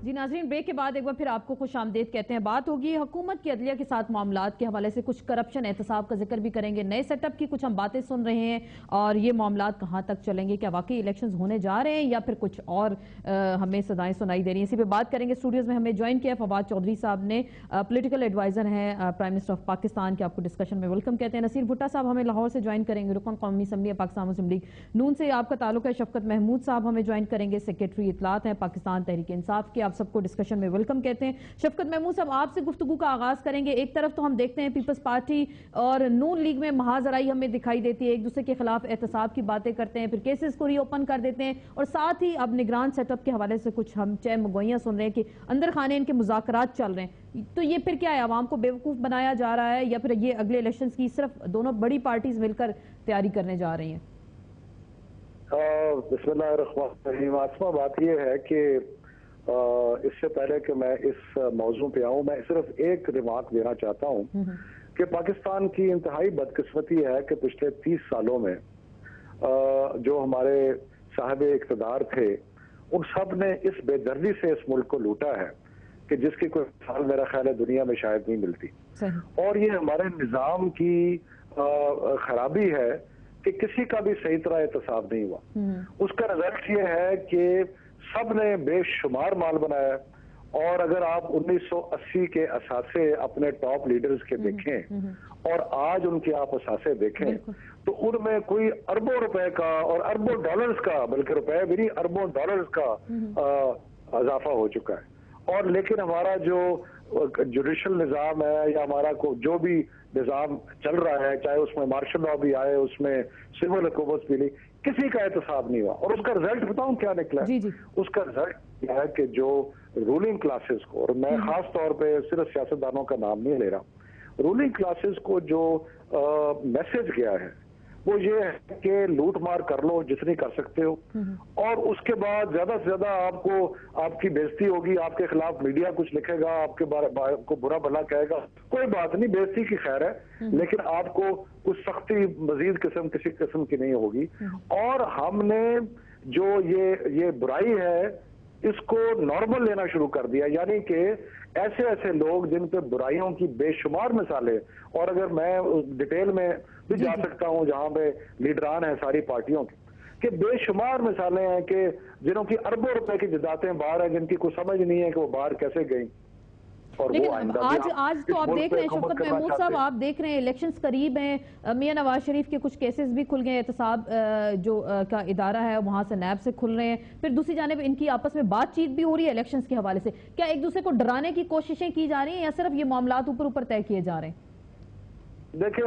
جی ناظرین، بریک کے بعد ایک بار پھر آپ کو خوش آمدید کہتے ہیں. بات ہوگی حکومت کی عدلیہ کے ساتھ معاملات کے حوالے سے. کچھ کرپشن احتساب کا ذکر بھی کریں گے. نئے سیٹ اپ کی کچھ ہم باتیں سن رہے ہیں اور یہ معاملات کہاں تک چلیں گے. کیا واقعی الیکشنز ہونے جا رہے ہیں یا پھر کچھ اور ہمیں صدائیں سنائی دے رہی ہیں. اسی پہ بات کریں گے. اسٹوڈیوز میں ہمیں جوائن کیا فواد چودھری صاحب نے، پولیٹیکل ایڈوائزر ہیں پرائم منسٹر آف پاکستان کے. آپ کو ڈسکشن میں ویلکم کہتے ہیں. نصیر بھٹا صاحب ہمیں لاہور سے جوائن کریں گے، رکن قومی اسمبلی پاکستان مسلم لیگ نون سے آپ کا تعلق ہے. شفقت محمود صاحب ہمیں جوائن کریں گے، سیکریٹری اطلاعات ہیں پاکستان تحریک انصاف کے. آپ سب کو ڈسکشن میں ویلکم کہتے ہیں. شفقت محمود صاحب آپ سے گفتگو کا آغاز کریں گے. ایک طرف تو ہم دیکھتے ہیں پیپلز پارٹی اور نون لیگ میں محاذرائی ہمیں دکھائی دیتی ہے، ایک دوسرے کے خلاف احتساب کی باتیں کرتے ہیں، پھر کیسز کو ری اوپن کر دیتے ہیں، اور ساتھ ہی اب نگران سیٹ اپ کے حوالے سے کچھ ہم چہ مگوئیاں سن رہے ہیں کہ اندر خانے ان کے مذاکرات چل رہے ہیں. تو یہ پھر کیا ہے، عوام کو بیوقوف بنایا جا رہا ہے یا پھر یہ اگلے الیکشنز کی صرف دونوں بڑی پارٹیز مل کر تیاری کرنے جا رہی ہیں؟ بسم اللہ الرحمن الرحیم. آسمہ بات یہ ہے کہ اس سے پہلے کہ میں اس موضوع پہ آؤں، میں صرف ایک ریمارک دینا چاہتا ہوں کہ پاکستان کی انتہائی بدقسمتی ہے کہ پچھلے 30 سالوں میں جو ہمارے صاحب اقتدار تھے ان سب نے اس بے دردی سے اس ملک کو لوٹا ہے کہ جس کی کوئی مثال میرا خیال ہے دنیا میں شاید نہیں ملتی. اور یہ ہمارے نظام کی خرابی ہے کہ کسی کا بھی صحیح طرح احتساب نہیں ہوا. اس کا رزلٹ یہ ہے کہ سب نے بے شمار مال بنایا. اور اگر آپ 1980 کے اثاثے اپنے ٹاپ لیڈرز کے دیکھیں اور آج ان کے آپ اثاثے دیکھیں تو ان میں کوئی اربوں روپے کا اور اربوں ڈالرز کا، بلکہ روپے بھی نہیں اربوں ڈالرز کا اضافہ ہو چکا ہے. اور لیکن ہمارا جو جوڈیشل نظام ہے یا ہمارا جو بھی نظام چل رہا ہے، چاہے اس میں مارشل لا بھی آئے، اس میں سول حکومت بھی لی، کسی کا احتساب نہیں ہوا. اور اس کا رزلٹ بتاؤں کیا نکلا ہے؟ اس کا رزلٹ یہ ہے کہ جو رولنگ کلاسز کو، اور میں خاص طور پہ صرف سیاستدانوں کا نام نہیں لے رہا، رولنگ کلاسز کو جو میسج گیا ہے وہ یہ ہے کہ لوٹ مار کر لو جتنی کر سکتے ہو، اور اس کے بعد زیادہ سے زیادہ آپ کی بےزتی ہوگی، آپ کے خلاف میڈیا کچھ لکھے گا، آپ کے بارے کو برا بھلا کہے گا، کوئی بات نہیں، بےزتی کی خیر ہے، لیکن آپ کو کچھ سختی مزید کسی قسم کی نہیں ہوگی. اور ہم نے جو یہ برائی ہے اس کو نارمل لینا شروع کر دیا، یعنی کہ ایسے لوگ جن پہ برائیوں کی بے شمار مثالیں، اور اگر میں ڈیٹیل میں بھی جا سکتا ہوں جہاں پہ لیڈران ہیں ساری پارٹیوں کی، کہ بے شمار مثالیں ہیں کہ جنہوں کی اربوں روپے کی جائیدادیں باہر ہیں، جن کی کوئی سمجھ نہیں ہے کہ وہ باہر کیسے گئیں. لیکن آج تو آپ دیکھ رہے ہیں شفقت محمود صاحب، آپ دیکھ رہے ہیں الیکشنز قریب ہیں، میاں نواز شریف کے کچھ کیسز بھی کھل گئے ہیں، احتساب جو کا ادارہ ہے وہاں سے نیب سے کھل رہے ہیں. پھر دوسری جانب ان کی آپس میں بات چیت بھی ہو رہی ہے الیکشنز کے حوالے سے. کیا ایک دوسرے کو ڈرانے کی کوششیں کی جا رہی ہیں یا صرف یہ معاملات اوپر طے کیے جا رہے ہیں؟ دیکھیں،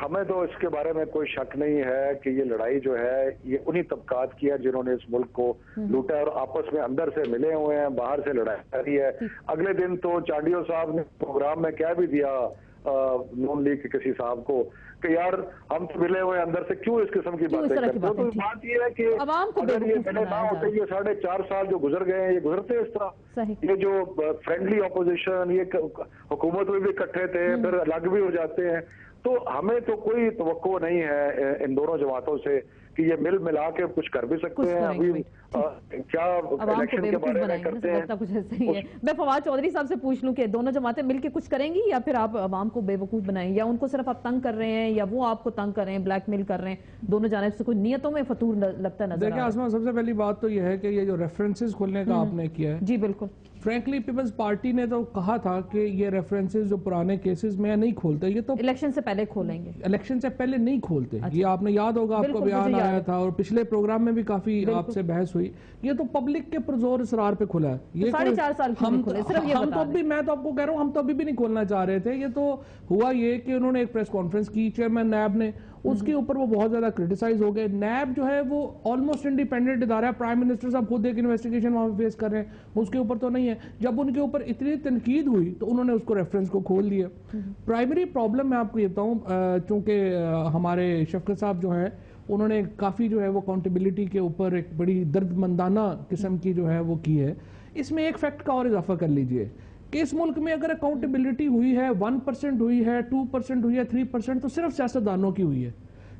ہمیں تو اس کے بارے میں کوئی شک نہیں ہے کہ یہ لڑائی جو ہے یہ انہی طبقات کی ہے جنہوں نے اس ملک کو لوٹا اور آپس میں اندر سے ملے ہوئے ہیں، باہر سے لڑائی جاری ہے. اگلے دن تو چانڈیو صاحب نے پروگرام میں کہہ بھی دیا نون لیگ کے کسی صاحب کو کہ یار ہم تو ملے ہوئے اندر سے کیوں اس قسم کی باتیں کرتے ہیں. تو بات یہ ہے کہ اگر یہ ملے نہ ہوتے، یہ 4.5 سال جو گزر گئے ہیں یہ گزرتے اس طرح. یہ جو فرینڈلی اپوزیشن، یہ حکومت میں بھی اکٹھے تھے پھر الگ بھی ہو جاتے ہیں. تو ہمیں تو کوئی توقع نہیں ہے ان دونوں جماعتوں سے کہ یہ ملا کے کچھ کر بھی سکتے ہیں. ابھی کیا الیکشن کے بارے میں کرتے ہیں. میں فواد چودھری صاحب سے پوچھ لوں کہ دونوں جماعتیں مل کے کچھ کریں گی یا پھر آپ عوام کو بے وقوف بنائیں، یا ان کو صرف آپ تنگ کر رہے ہیں یا وہ آپ کو تنگ کر رہے ہیں، بلیک میل کر رہے ہیں؟ دونوں جانب سے کوئی نیتوں میں فتور لگتا نظر آ رہا ہے. دیکھیں آسما، سب سے پہلی بات تو یہ ہے کہ یہ جو ریفرنسز کھولنے کا آپ نے کیا ہے، جی بالکل، فرینکلی پیپلز پارٹی نے تو کہا تھا کہ یہ ریفرنسز جو پرانے کیسز میں نہیں کھولتے، یہ تو الیکشن سے پہلے کھولیں گے، الیکشن سے پہلے نہیں کھولتے. یہ آپ نے یاد ہوگا، آپ کو بیان آیا تھا اور پچھلے پروگرام میں بھی کافی آپ سے بحث ہوئی. یہ تو پبلک کے پرزور اصرار پہ کھلا ہے. یہ 4.5 سال ہم تو ابھی، میں تو آپ کو کہہ رہا ہوں، ہم تو ابھی بھی نہیں کھولنا چاہ رہے تھے. یہ تو ہوا یہ کہ انہوں نے ایک پریس کانفرنس کی چیئرمین نیب نے، اس کے اوپر وہ بہت زیادہ کرٹیسائز ہو گئے. نیب جو ہے وہ آلموسٹ انڈیپینڈنٹ ادارہ ہے، پرائم منسٹر صاحب خود ایک انویسٹیگیشن وہاں فیس کر رہے ہیں، اس کے اوپر تو نہیں ہے. جب ان کے اوپر اتنی تنقید ہوئی تو انہوں نے اس کو ریفرنس کو کھول دیا. پرائمری پرابلم میں آپ کو یہ بتاؤں، چونکہ ہمارے شفقت صاحب جو ہیں انہوں نے کافی جو ہے وہ اکاؤنٹیبلٹی کے اوپر ایک بڑی درد مندانہ قسم کی جو ہے وہ کی ہے. اس میں ایک فیکٹ کا اور اضافہ کر لیجئے کہ اس ملک میں اگر اکاؤنٹیبلٹی ہوئی ہے 1% ہوئی ہے، 2% ہوئی ہے، 3%، تو صرف سیاستدانوں کی ہوئی ہے.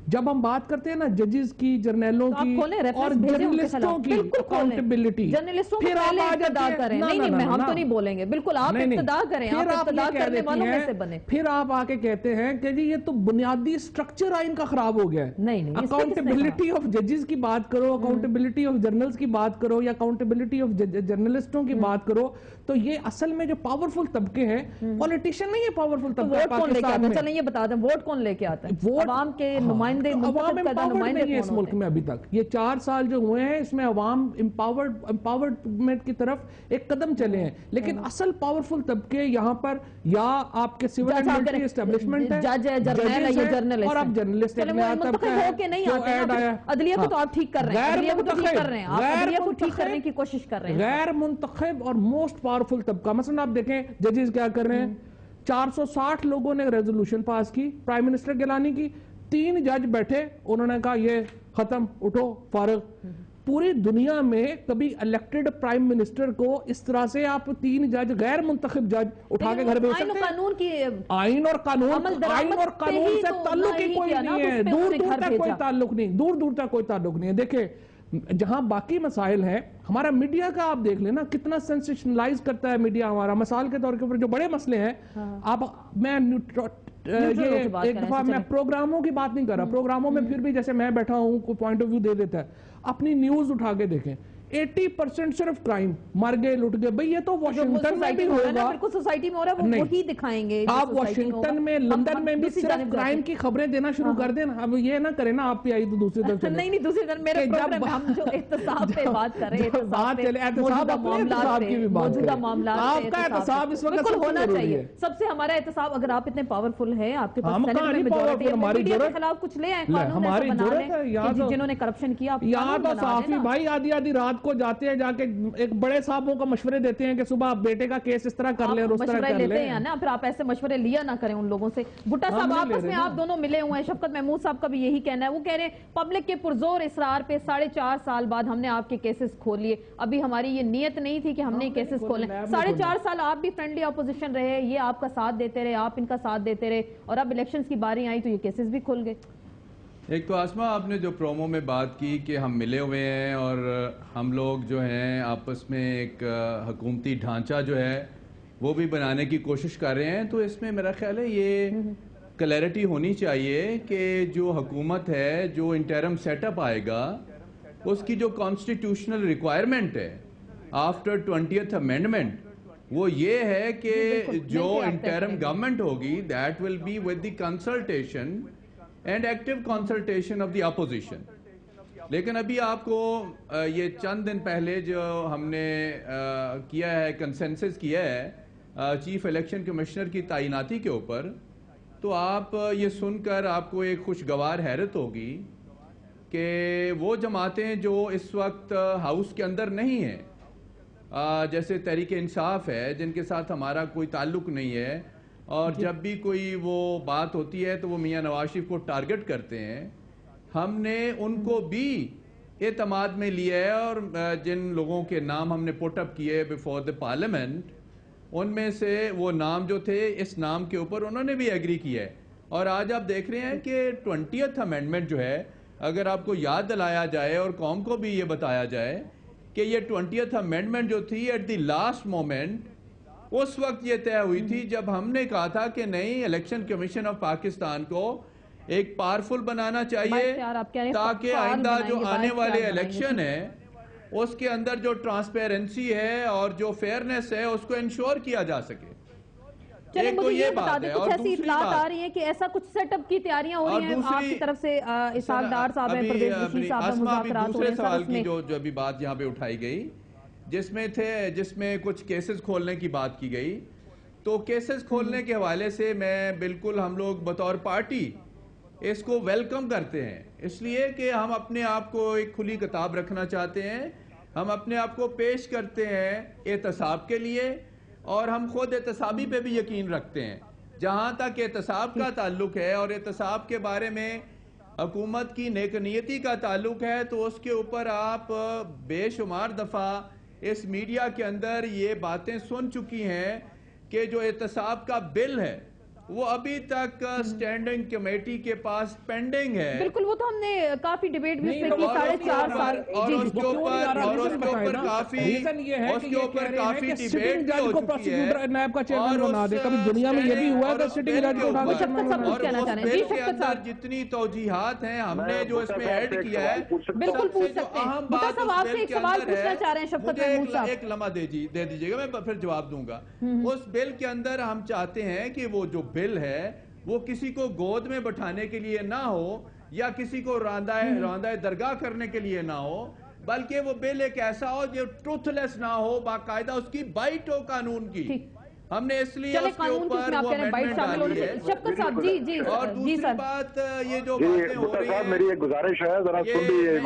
جب ہم بات کرتے ہیں نا ججز کی، جرنیلوں کی اور جرنلسٹوں کی اکاؤنٹیبلٹی، جرنلسٹوں کو پہلے ابتدا کریں. نہیں ہم تو نہیں بولیں گے، بالکل آپ ابتدا کریں، آپ ابتدا کرنے والوں میں سے بنے. پھر آپ آ کے کہتے ہیں کہ جی یہ تو بنیادی سٹرکچر آئین کا خراب ہو گیا ہے. نہیں اکاؤنٹیبلٹی آف ججز کی بات کرو، اکاؤنٹیبلٹی آف جرنلز کی بات کرو، یا اکاؤنٹیبلٹی آف جرنلسٹوں کی بات کرو، تو یہ اصل میں جو پاورفل طبقے ہیں، پولیٹیشن نہیں ہے پاورفل طبقہ پاکستان میں. چلیں یہ بتا دیں ووٹ کون لے کے آتا ہے؟ عوام کے نمائندے، عوام امپاورڈ نہیں ہے اس ملک میں ابھی تک. یہ 4 سال جو ہوئے ہیں اس میں عوام امپاورڈمنٹ کی طرف ایک قدم چلے ہیں، لیکن اصل پاورفل طبقے یہاں پر یا آپ کے سول اینڈ ملٹری اسٹیبلشمنٹ ہے، جج ہے، جرنیل ہے، یا جرنلسٹ اور آپ جرنلسٹ چلیں وہ منتخب ہو کے نہیں آتے نا. عدلیہ کو تو آپ ٹھیک کر رہے ہیں، عدلیہ کو تو ٹھیک کر رہے ہیں، آپ عدلیہ کو ٹھیک کرنے کی کوشش کر رہے ہیں. غیر منتخب اور موسٹ پاورفل طبقہ، مثلا آپ دیکھیں ججز کیا کر رہے ہیں. 460 لوگوں نے ریزولوشن پاس کی پرائم منسٹر گیلانی کی، 3 جج بیٹھے، انہوں نے کہا یہ ختم، اٹھو فارغ. پوری دنیا میں کبھی الیکٹڈ پرائم منسٹر کو اس طرح سے آپ 3 جج غیر منتخب جج اٹھا کے گھر بھیج سکتے ہیں؟ آئین اور قانون سے تعلق ہی کوئی نہیں ہے، دور دور تک کوئی تعلق نہیں، دور دور تک کوئی تعلق نہیں ہے. دیکھیں جہاں باقی مسائل ہیں، ہمارا میڈیا کا آپ دیکھ لینا کتنا سینسیشنلائز کرتا ہے میڈیا ہمارا. مثال کے طور کے اوپر جو بڑے مسئلے ہیں، آپ میں یہ ایک دفعہ میں پروگراموں کی بات نہیں کر رہا، پروگراموں میں پھر بھی جیسے میں بیٹھا ہوں کوئی پوائنٹ آف ویو دے دیتا ہے، اپنی نیوز اٹھا کے دیکھیں 80% صرف کرائم، مر گئے، لٹ گئے. بھئی یہ تو واشنگٹن میں بھی ہوگا، بالکل سوسائٹی میں ہو رہا ہے، وہ وہی دکھائیں گے. آپ واشنگٹن میں، لندن میں بھی صرف کرائم کی خبریں دینا شروع کر دیں. اب یہ نہ کریں نا آپ پہ آئی تو دوسری طرف چلیں. نہیں دوسری طرف میرے پروگرام میں ہم جو احتساب پہ بات کر رہے ہیں، احتساب کی بھی بات موجودہ معاملات پہ، آپ کا احتساب اس وقت بالکل ہونا چاہیے. سب سے ہمارا احتساب، اگر آپ اتنے پاورفل ہیں، آپ کے پاس سینیٹ میں میجورٹی ہے، میڈیا کے خلاف کچھ لے آئیں، قانون ایسا بنا لیں جنہوں نے کرپشن کیا. یہاں تو صحافی بھائی آدھی رات کو جاتے ہیں، جا کے ایک بڑے صاحبوں کو مشورے دیتے ہیں کہ صبح آپ بیٹے کا کیس اس طرح کر لیں اور اس طرح کر لیں. لیتے ہیں نا، پھر آپ ایسے مشورے لیا نہ کریں ان لوگوں سے. بھٹا صاحب آپس میں آپ دونوں ملے ہوئے ہیں، شفقت محمود صاحب کا بھی یہی کہنا ہے. وہ کہہ رہے ہیں پبلک کے پرزور اصرار پہ 4.5 سال بعد ہم نے آپ کے کیسز کھول لیے. ابھی ہماری یہ نیت نہیں تھی کہ ہم نے کیسز کھولیں. 4.5 سال آپ بھی فرینڈلی اپوزیشن رہے، یہ آپ کا ساتھ دیتے رہے، آپ ان کا ساتھ دیتے رہے، اور اب الیکشنز کی باری آئی تو یہ کیسز بھی کھل گئے. ایک تو آسمہ آپ نے جو پرومو میں بات کی کہ ہم ملے ہوئے ہیں اور ہم لوگ جو ہیں آپس میں ایک حکومتی ڈھانچہ جو ہے وہ بھی بنانے کی کوشش کر رہے ہیں، تو اس میں میرا خیال ہے یہ کلیئرٹی ہونی چاہیے کہ جو حکومت ہے، جو انٹرم سیٹ اپ آئے گا، اس کی جو کانسٹیٹیوشنل ریکوائرمنٹ ہے آفٹر 20th امینڈمنٹ وہ یہ ہے کہ جو انٹرم گورنمنٹ ہوگی that will be with the consultation and active consultation of the opposition. لیکن ابھی آپ کو یہ چند دن پہلے جو ہم نے کیا ہے، کنسنسس کیا ہے چیف الیکشن کمشنر کی تعیناتی کے اوپر، تو آپ یہ سن کر آپ کو ایک خوشگوار حیرت ہوگی کہ وہ جماعتیں جو اس وقت ہاؤس کے اندر نہیں ہیں، جیسے تحریک انصاف ہے جن کے ساتھ ہمارا کوئی تعلق نہیں ہے، اور جب بھی کوئی وہ بات ہوتی ہے تو وہ میاں نواز شریف کو ٹارگٹ کرتے ہیں، ہم نے ان کو بھی اعتماد میں لیا ہے. اور جن لوگوں کے نام ہم نے پٹ اپ کیے بیفور دا پارلیمنٹ، ان میں سے وہ نام جو تھے اس نام کے اوپر انہوں نے بھی ایگری کیا ہے. اور آج آپ دیکھ رہے ہیں کہ 20th امینڈمنٹ جو ہے، اگر آپ کو یاد دلایا جائے اور قوم کو بھی یہ بتایا جائے کہ یہ 20th امینڈمنٹ جو تھی ایٹ دی لاسٹ مومنٹ اس وقت یہ طے ہوئی تھی جب ہم نے کہا تھا کہ نہیں، الیکشن کمیشن آف پاکستان کو ایک پاورفل بنانا چاہیے تاکہ آئندہ جو آنے والے الیکشن ہے اس کے اندر جو ٹرانسپیرنسی ہے اور جو فیئرنیس ہے اس کو انشور کیا جا سکے. چلیں مجھے یہ بتا دیں، کچھ ایسی اطلاعات آ رہی ہیں کہ ایسا کچھ سیٹ اپ کی تیاریاں ہو رہی ہیں آپ کی طرف سے؟ اسحاق ڈار صاحب ہیں، پرویز رشید صاحب ہیں، مذاکرات ہو رہے ہیں. دوسرے سوال کی جو ابھی بات یہاں پہ اٹھائی گئی جس میں کچھ کیسز کھولنے کی بات کی گئی، تو کیسز کھولنے کے حوالے سے میں بالکل، ہم لوگ بطور پارٹی اس کو ویلکم کرتے ہیں، اس لیے کہ ہم اپنے آپ کو ایک کھلی کتاب رکھنا چاہتے ہیں. ہم اپنے آپ کو پیش کرتے ہیں احتساب کے لیے، اور ہم خود احتسابی پہ بھی یقین رکھتے ہیں. جہاں تک احتساب کا تعلق ہے اور احتساب کے بارے میں حکومت کی نیک نیتی کا تعلق ہے، تو اس کے اوپر آپ بے شمار دفعہ اس میڈیا کے اندر یہ باتیں سن چکی ہیں کہ جو احتساب کا بل ہے وہ ابھی تک اسٹینڈنگ کمیٹی کے پاس پینڈنگ ہے. بالکل وہ تو ہم نے کافی ڈیبیٹ بھی اس میں کی 4.5 سال. اور اس کے اوپر کافی ڈیبیٹ بھی ہو چکی ہے. نیب کا چیئرمین بنا دے. کبھی دنیا میں یہ بھی ہوا ہے کہ سٹنگ جج کو اٹھا کے اور اس بل کے اندر جتنی توجیحات ہیں ہم نے جو اس میں ایڈ کیا ہے, بالکل پوچھ سکتے ہیں. بھٹا صاحب آپ سے ایک سوال پوچھنا چاہ رہے ہیں شفقت محمود صاحب. ایک لمحہ دے دیجیے گا, میں پھر جواب دوں گا. اس بل کے اندر ہم چاہتے ہیں کہ وہ جو بل ہے وہ کسی کو گود میں بٹھانے کے لیے نہ ہو یا کسی کو راندہ درگاہ کرنے کے لیے نہ ہو, بلکہ وہ بل ایک ایسا ہو جو ٹروتھ لیس نہ ہو, باقاعدہ اس کی بائٹ ہو قانون کی. ہم نے اس لیے اس کے اوپر وہ امینڈمنٹ ڈالی ہے. شفقت صاحب جی اور دوسری بات یہ جو باتیں ہو رہی ہیں, میری ایک گزارش ہے ذرا سن لیجیے.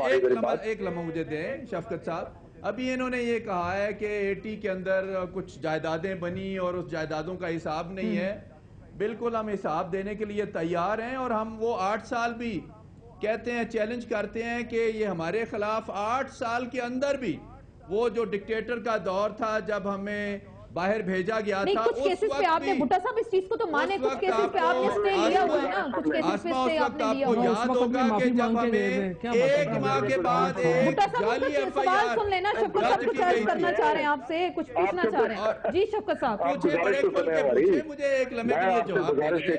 ایک لمحہ مجھے دیں شفقت صاحب. ابھی انہوں نے یہ کہا ہے کہ 80 کے اندر کچھ جائیدادیں بنی اور اس جائیدادوں کا حساب نہیں ہے. بالکل ہم حساب دینے کے لیے تیار ہیں, اور ہم وہ 8 سال بھی کہتے ہیں, چیلنج کرتے ہیں کہ یہ ہمارے خلاف 8 سال کے اندر بھی وہ جو ڈکٹیٹر کا دور تھا جب ہمیں باہر بھیجا گیا تھا, کچھ کیسز پہ آپ نے بھٹا صاحب اس چیز کو تو مانے, کچھ کیسز پہ آپ نے اسٹے لیا ہوا ہے نا, کچھ کیسز پہ اسٹے آپ نے لیا ہوا ہے. یاد ہوگا کہ جب ہمیں 1 ماہ کے بعد ایک جعلی ایف آئی سوال سن لینا. شفقت صاحب کچھ عرض کرنا چاہ رہے ہیں آپ سے, کچھ پوچھنا چاہ رہے ہیں. جی شفقت صاحب مجھے بڑے کھل کے پوچھے, مجھے ایک لمحے کے لیے جواب دیجیے.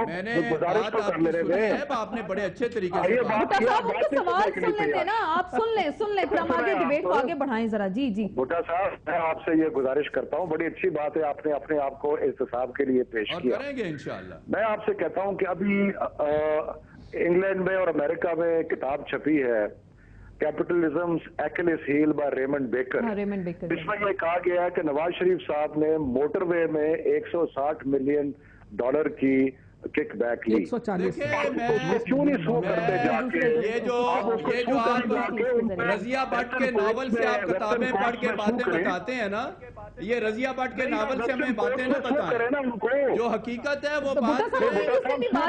میں نے بات آپ کی سنی ہے, آپ نے بڑے اچھے طریقے سے بھٹا صاحب ان کے سوال سن لیتے نا, آپ سن لیں پھر ہم آگے ڈیبیٹ کو آگے بڑھائیں ذرا. جی بھٹا صاحب میں آپ سے یہ گزارش کرتا ہوں, بڑی اچھی بات ہے آپ نے اپنے آپ کو احتساب کے لیے پیش کیا, کریں گے انشاءاللہ. میں آپ سے کہتا ہوں کہ ابھی انگلینڈ میں اور امریکہ میں کتاب چھپی ہے capitalism Achilles heel by Raymond Baker. اس میں یہ کہا گیا ہے کہ نواز شریف صاحب نے موٹر وے میں $160 ملین کی کک بیک لی. 140 کیوں نہیں سو کرتے جا کے؟ یہ جو آپ رضیہ بٹ کے ناول سے آپ کتابیں پڑھ کے باتیں بتاتے ہیں نا, یہ رضیہ بٹ کے ناول سے ہمیں باتیں نہ بتائیں, جو حقیقت ہے وہ بات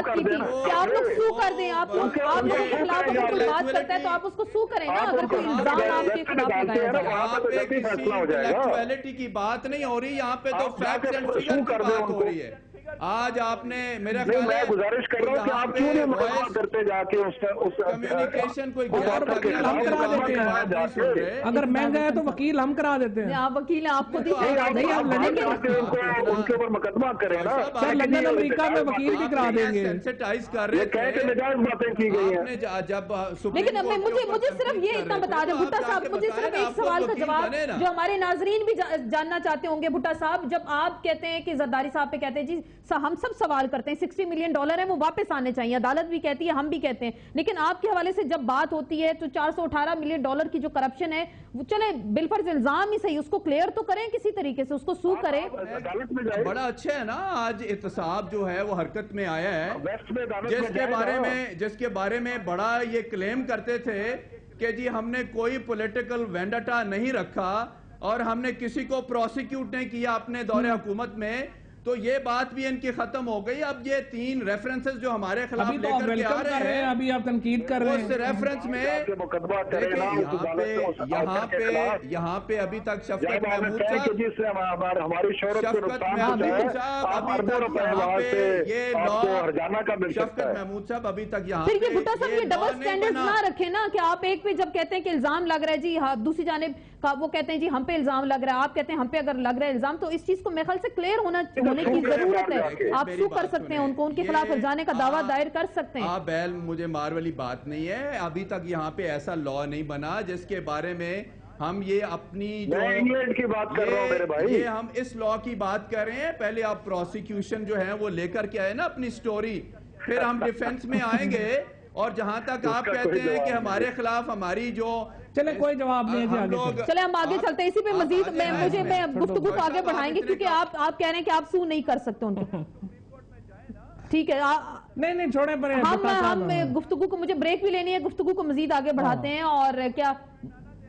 کی تھی کہ آپ لوگ سو کر دیں. آپ لوگ کے خلاف اگر کوئی بات کرتا ہے تو آپ اس کو سو کریں نا, اگر کوئی الزام آپ کے خلاف لگایا جائے. یہاں پہ کسی انٹلیکچویلٹی کی بات نہیں ہو رئی, یہاں پہ تو فیکٹس اینڈ فگر کی بات ہو رہی ہے. آج آپ نے میرا خیال ہے میں گزارش کر رہا ہوں کہ آپ کیوں نہیں مقابلہ کرتے جا کے اس کمیونیکیشن کوئی اگر میں گئے تو وکیل ہم کرا دیتے ہیں. آپ وکیل ہیں, آپ کو ان کے اوپر مقدمہ کریں نا. سر لندن امریکہ میں وکیل بھی کرا دیں گے. سینسیٹائز کر رہے تھے, نجائز باتیں کی گئی ہیں. جب لیکن مجھے صرف یہ اتنا بتا دیں بھٹا صاحب, مجھے صرف ایک سوال کا جواب جو ہمارے ناظرین بھی جاننا چاہتے ہوں گے. بھٹا صاحب جب آپ کہتے ہیں کہ زرداری صاحب پہ کہتے ہیں جی ہم سب سوال کرتے ہیں $60 ملین ہیں وہ واپس آنے چاہیے, عدالت بھی کہتی ہے, ہم بھی کہتے ہیں, لیکن آپ کے حوالے سے جب بات ہوتی ہے تو $418 ملین کی جو کرپشن ہے وہ چلے بالفرض الزام ہی صحیح, اس کو کلیئر تو کریں کسی طریقے سے, اس کو سو کریں. بڑا اچھا ہے نا آج احتساب جو ہے وہ حرکت میں آیا ہے, جس کے بارے میں بڑا یہ کلیم کرتے تھے کہ جی ہم نے کوئی پولیٹیکل وینڈٹا نہیں رکھا اور ہم نے کسی کو پروسیکیوٹ نہیں کیا اپنے دور حکومت میں, تو یہ بات بھی ان کی ختم ہو گئی. اب یہ 3 ریفرنسز جو ہمارے خلاف لے کر کے آ رہے ہیں, ابھی آپ تنقید کر رہے ہیں, اس ریفرنس میں یہاں پہ ابھی تک شفقت محمود صاحب ابھی تک یہاں پھر یہ بھٹا صاحب یہ ڈبل سٹینڈرڈ نہ رکھیں نا کہ آپ ایک پہ جب کہتے ہیں کہ الزام لگ رہا ہے جی, دوسری جانب وہ کہتے ہیں جی ہم پہ الزام لگ رہا ہے, آپ کہتے ہیں ہم پہ اگر لگ رہا ہے الزام, تو اس چیز کو میرے خیال سے کلیئر ہونے کی ضرورت ہے. آپ سو کر سکتے ہیں ان کو, ان کے خلاف جانے کا دعویٰ دائر کر سکتے ہیں. بیل مجھے مار والی بات نہیں ہے, ابھی تک یہاں پہ ایسا لا نہیں بنا جس کے بارے میں ہم یہ اپنی انگلینڈ کی بات کر رہا ہوں میرے بھائی, یہ ہم اس لا کی بات کر رہے ہیں. پہلے آپ پروسیکیوشن جو ہے وہ لے کر کے آئے نا اپنی سٹوری, پھر ہم ڈیفنس میں آئیں گے. اور جہاں تک آپ کہتے ہیں کہ ہمارے خلاف ہماری جو چلے کوئی جواب نہیں ہے, چلے ہم آگے چلتے ہیں. اسی پہ مزید میں گفتگو کو آگے بڑھائیں گے کیونکہ آپ کہہ رہے ہیں کہ آپ سو نہیں کر سکتے ان کو. ٹھیک ہے, نہیں چھوڑیں پر ہم گفتگو کو, مجھے بریک بھی لینی ہے, گفتگو کو مزید آگے بڑھاتے ہیں. اور کیا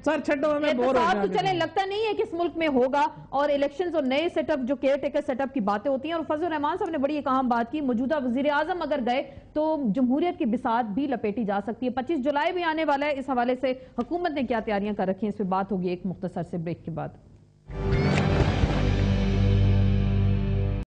سر چھٹو ہمیں بور ہو جائے, تو چلے لگتا نہیں ہے کہ اس ملک میں ہوگا, اور الیکشنز اور نئے سیٹ اپ جو کیئر ٹیکر سیٹ اپ کی باتیں ہوتی ہیں. اور فضل الرحمان صاحب نے بڑی ایک اہم بات کی, موجودہ وزیر اعظم اگر گئے تو جمہوریت کی بساط بھی لپیٹی جا سکتی ہے. 25 جولائی بھی آنے والا ہے, اس حوالے سے حکومت نے کیا تیاریاں کر رکھی ہیں, اس پہ بات ہوگی ایک مختصر سے بریک کے بعد.